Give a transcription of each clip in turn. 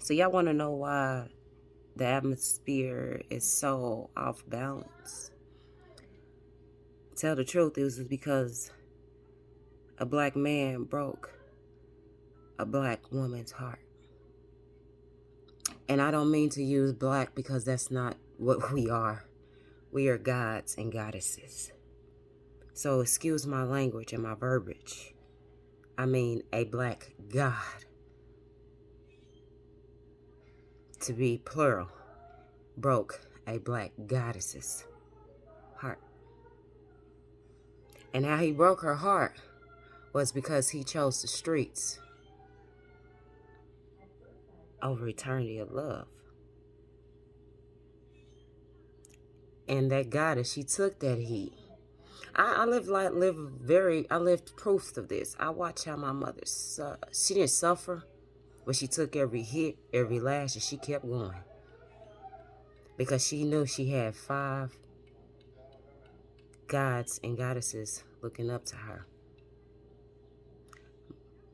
So y'all want to know why the atmosphere is so off balance? Tell the truth, it was because a black man broke a black woman's heart. And I don't mean to use black because that's not what we are. We are gods and goddesses. So excuse my language and my verbiage. I mean a black god, to be plural, broke a black goddess's heart. And how he broke her heart was because he chose the streets over eternity of love. And that goddess, she took that heat. I lived proof of this. I watched how my mother, she didn't suffer, but she took every hit, every lash, and she kept going. Because she knew she had 5 gods and goddesses looking up to her.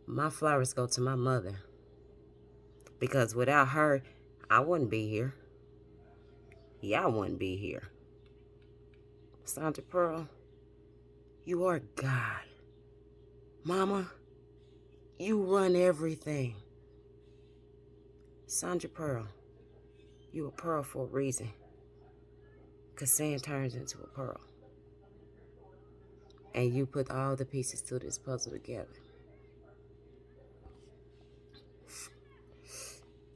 My flowers go to my mother. Because without her, I wouldn't be here. Y'all wouldn't be here. Sandra Pearl, you are God. Mama, you run everything. Sandra Pearl, you a pearl for a reason. Because sand turns into a pearl. And you put all the pieces to this puzzle together.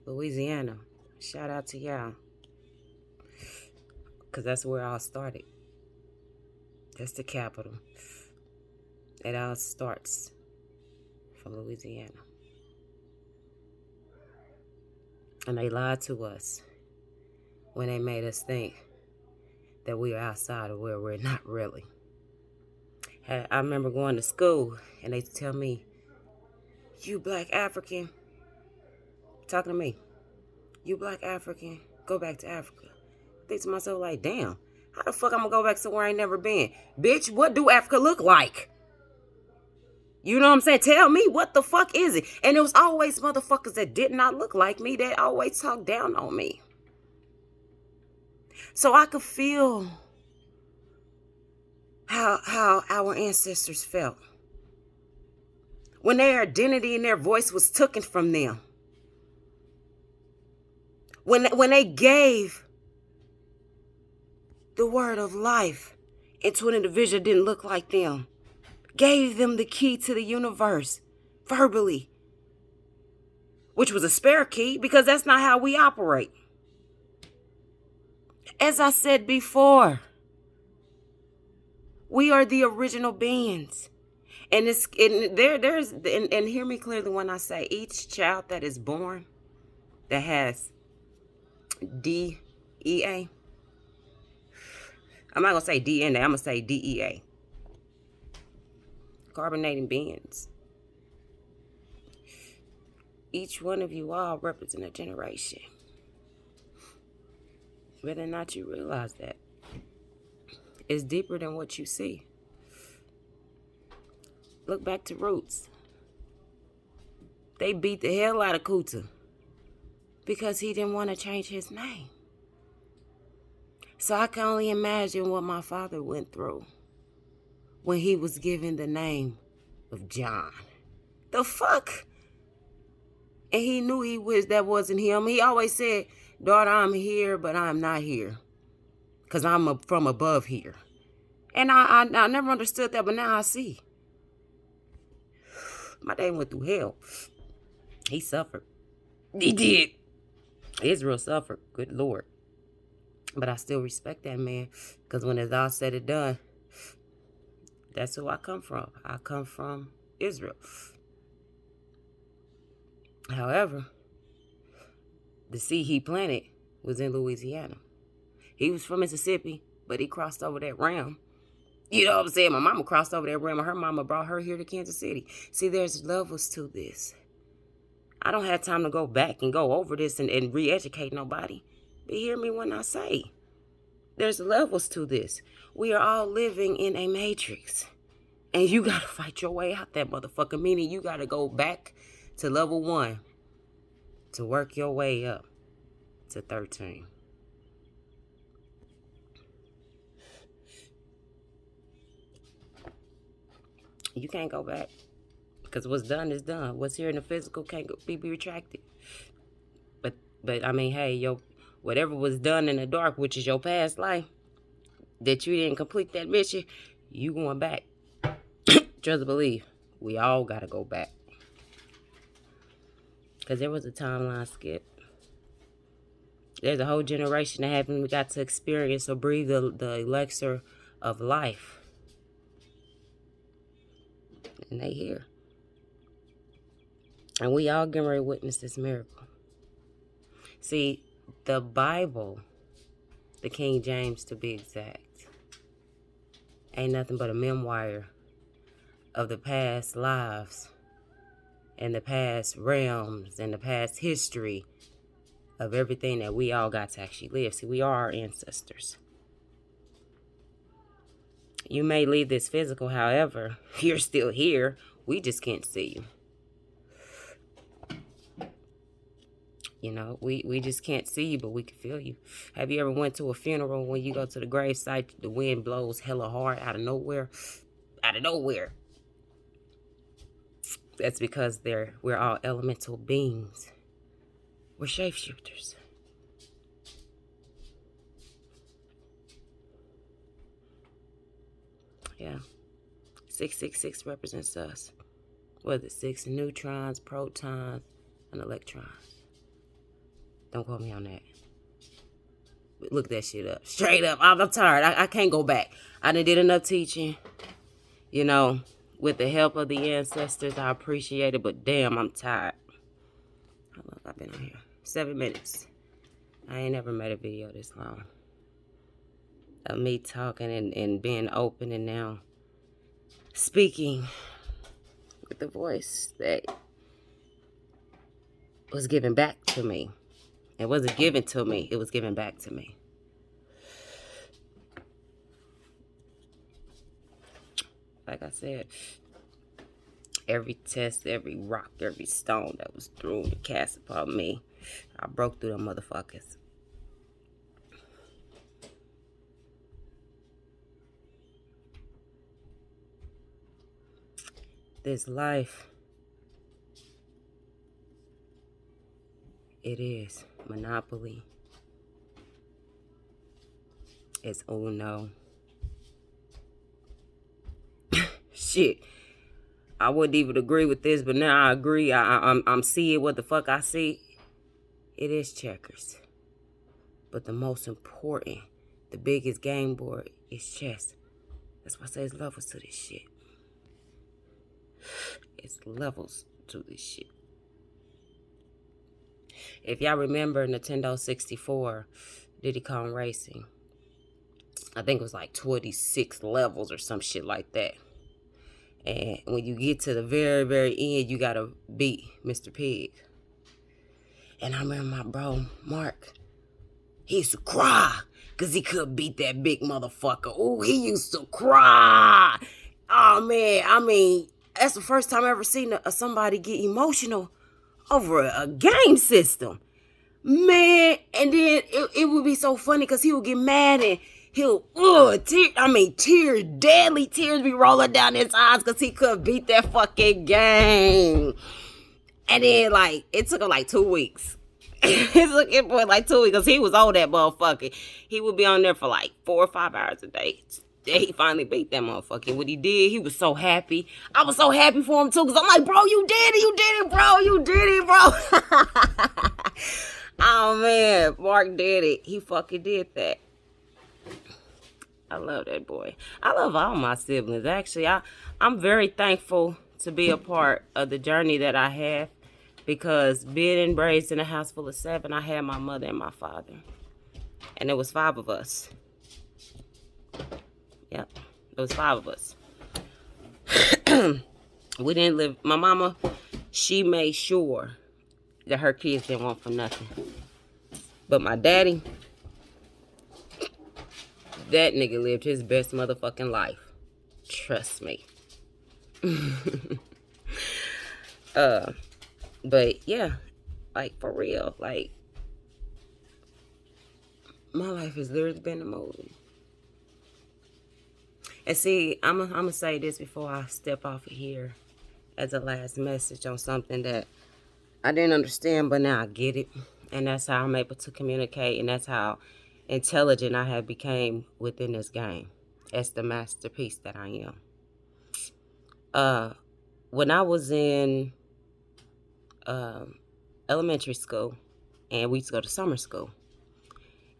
Louisiana, shout out to y'all. Because that's where it all started. That's the capital. It all starts from Louisiana. And they lied to us when they made us think that we are outside of where we're not really. I remember going to school and they tell me, you black African, talking to me, you black African, go back to Africa. I think to myself like, damn, how the fuck I'm gonna go back to where I ain't never been? Bitch, what do Africa look like? You know what I'm saying? Tell me, what the fuck is it? And it was always motherfuckers that did not look like me that always talked down on me. So I could feel how our ancestors felt when their identity and their voice was taken from them. When they gave the word of life into an individual that didn't look like them. Gave them the key to the universe verbally, which was a spare key because that's not how we operate. As I said before, we are the original beings. And hear me clearly when I say each child that is born that has DEA, I'm not going to say DNA, I'm going to say DEA. Carbonating beings. Each one of you all represent a generation. Whether or not you realize that. It's deeper than what you see. Look back to Roots. They beat the hell out of Kuta because he didn't want to change his name. So I can only imagine what my father went through when he was given the name of John. The fuck? And he knew that wasn't him. He always said, daughter, I'm here, but I'm not here. Because I'm from above here. And I never understood that, but now I see. My dad went through hell. He suffered. He did. Israel suffered. Good Lord. But I still respect that man. Because when it's all said and done, that's who I come from. I come from Israel. However, the seed he planted was in Louisiana. He was from Mississippi, but he crossed over that rim. You know what I'm saying? My mama crossed over that rim, and her mama brought her here to Kansas City. See, there's levels to this. I don't have time to go back and go over this and re-educate nobody. But hear me when I say, there's levels to this. We are all living in a matrix. And you got to fight your way out that motherfucker. Meaning you got to go back to level 1 to work your way up to 13. You can't go back. Because what's done is done. What's here in the physical can't be retracted. But I mean, hey, whatever was done in the dark, which is your past life, that you didn't complete that mission, you going back. Trust and believe. We all got to go back. Because there was a timeline skip. There's a whole generation that haven't got to experience or breathe the elixir of life. And they here. And we all getting ready to witness this miracle. See, the Bible, the King James to be exact, ain't nothing but a memoir of the past lives and the past realms and the past history of everything that we all got to actually live. See, we are our ancestors. You may leave this physical, however, you're still here. We just can't see you. You know, we just can't see you, but we can feel you. Have you ever went to a funeral when you go to the grave site, the wind blows hella hard out of nowhere? Out of nowhere. That's because we're all elemental beings. We're shapeshifters. Yeah. 666 represents us. Whether it's 6 neutrons, protons, and electrons. Don't quote me on that. But look that shit up. Straight up. I'm tired. I can't go back. I done did enough teaching. You know, with the help of the ancestors, I appreciate it. But damn, I'm tired. How long have I been on here? 7 minutes. I ain't never made a video this long. Of me talking and being open and now speaking with the voice that was given back to me. It wasn't given to me. It was given back to me. Like I said, every test, every rock, every stone that was thrown and cast upon me, I broke through them motherfuckers. This life, it is Monopoly. It's Uno. Shit. I wouldn't even agree with this, but now I agree. I'm seeing what the fuck I see. It is checkers. But the most important, the biggest game board is chess. That's why I say it's levels to this shit. It's levels to this shit. If y'all remember Nintendo 64, Diddy Kong Racing, I think it was like 26 levels or some shit like that. And when you get to the very, very end, you gotta beat Mr. Pig. And I remember my bro, Mark, he used to cry because he couldn't beat that big motherfucker. Oh, he used to cry. Oh, man, I mean, that's the first time I ever seen somebody get emotional over a game system. Man, and then it would be so funny because he would get mad and he'll, tears, deadly tears be rolling down his eyes because he couldn't beat that fucking game. And then, like, it took him like 2 weeks. It took him for like 2 weeks because he was on that motherfucker. He would be on there for like 4 or 5 hours a day. Then he finally beat that motherfucker. And what he did, he was so happy. I was so happy for him too because I'm like, bro, you did it, bro. You did it, bro. Oh, man, Mark did it. He fucking did that. I love that boy. I love all my siblings. Actually, I'm very thankful to be a part of the journey that I have because being raised in a house full of 7, I had my mother and my father. And there was 5 of us. Yep, there was 5 of us. We didn't live. My mama, she made sure that her kids didn't want for nothing. But my daddy, that nigga lived his best motherfucking life. Trust me. But yeah, Like, for real. Like, my life has literally been a movie. And see, I'm going to say this before I step off of here as a last message on something that I didn't understand, but now I get it. And that's how I'm able to communicate, and that's how intelligent I have became within this game as the masterpiece that I am. When I was in elementary school, and we used to go to summer school,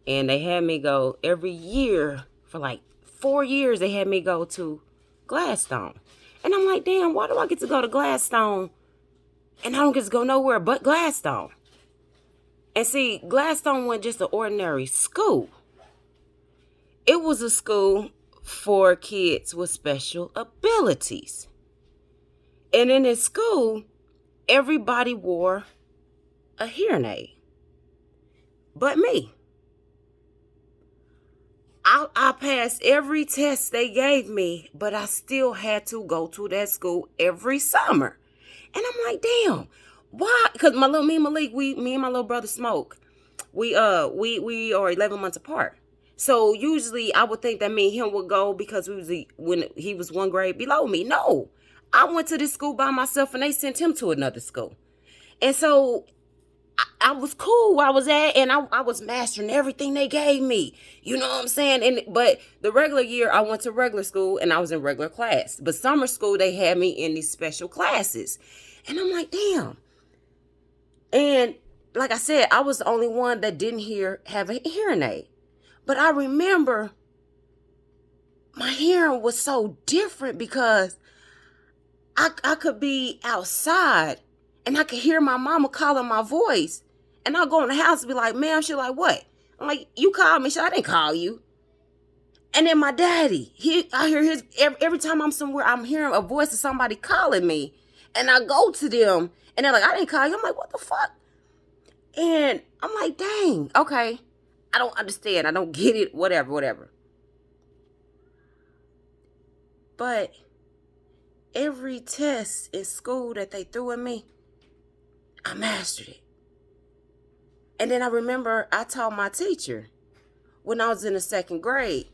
and they had me go every year for like 4 years. They had me go to Gladstone, and I'm like, damn, why do I get to go to Gladstone and I don't get to go nowhere but Gladstone? And see, Gladstone wasn't just an ordinary school. It was a school for kids with special abilities. And in this school, everybody wore a hearing aid but me. I passed every test they gave me, but I still had to go to that school every summer. And I'm like, damn, why? Because me and Malik, me and my little brother Smoke, we are 11 months apart. So usually I would think that me and him would go because when he was 1 grade below me. No, I went to this school by myself, and they sent him to another school. And so I was cool where I was at, and I was mastering everything they gave me. You know what I'm saying? But the regular year, I went to regular school, and I was in regular class. But summer school, they had me in these special classes. And I'm like, damn. And like I said, I was the only one that didn't have a hearing aid. But I remember my hearing was so different because I could be outside and I could hear my mama calling my voice. And I'll go in the house and be like, ma'am, she's like, what? I'm like, you called me. I didn't call you. And then my daddy, I hear every time I'm somewhere, I'm hearing a voice of somebody calling me. And I go to them and they're like, I didn't call you. I'm like, what the fuck? And I'm like, dang, okay. I don't understand. I don't get it. Whatever. But every test in school that they threw at me, I mastered it. And then I remember I taught my teacher when I was in the 2nd grade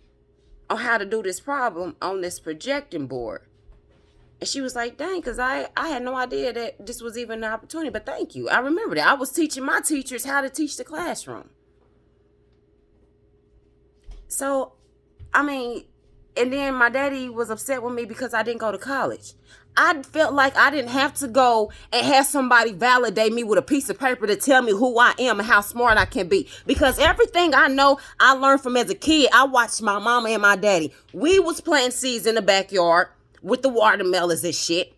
on how to do this problem on this projecting board. And she was like, dang, because I had no idea that this was even an opportunity. But thank you. I remember that. I was teaching my teachers how to teach the classroom. So, I mean, and then my daddy was upset with me because I didn't go to college. I felt like I didn't have to go and have somebody validate me with a piece of paper to tell me who I am and how smart I can be. Because everything I know, I learned from as a kid. I watched my mama and my daddy. We was planting seeds in the backyard with the watermelons and shit.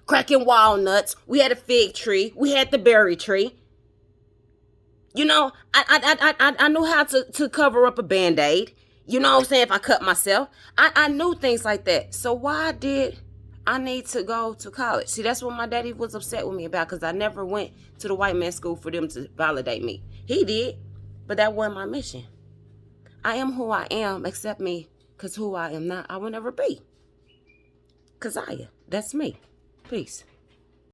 Cracking walnuts. We had a fig tree. We had the berry tree. You know, I knew how to cover up a Band-Aid. You know what I'm saying? If I cut myself. I knew things like that. So why did I need to go to college? See, that's what my daddy was upset with me about, because I never went to the white man's school for them to validate me. He did, but that wasn't my mission. I am who I am. Accept me, because who I am not, I will never be. Kezia, that's me. Peace.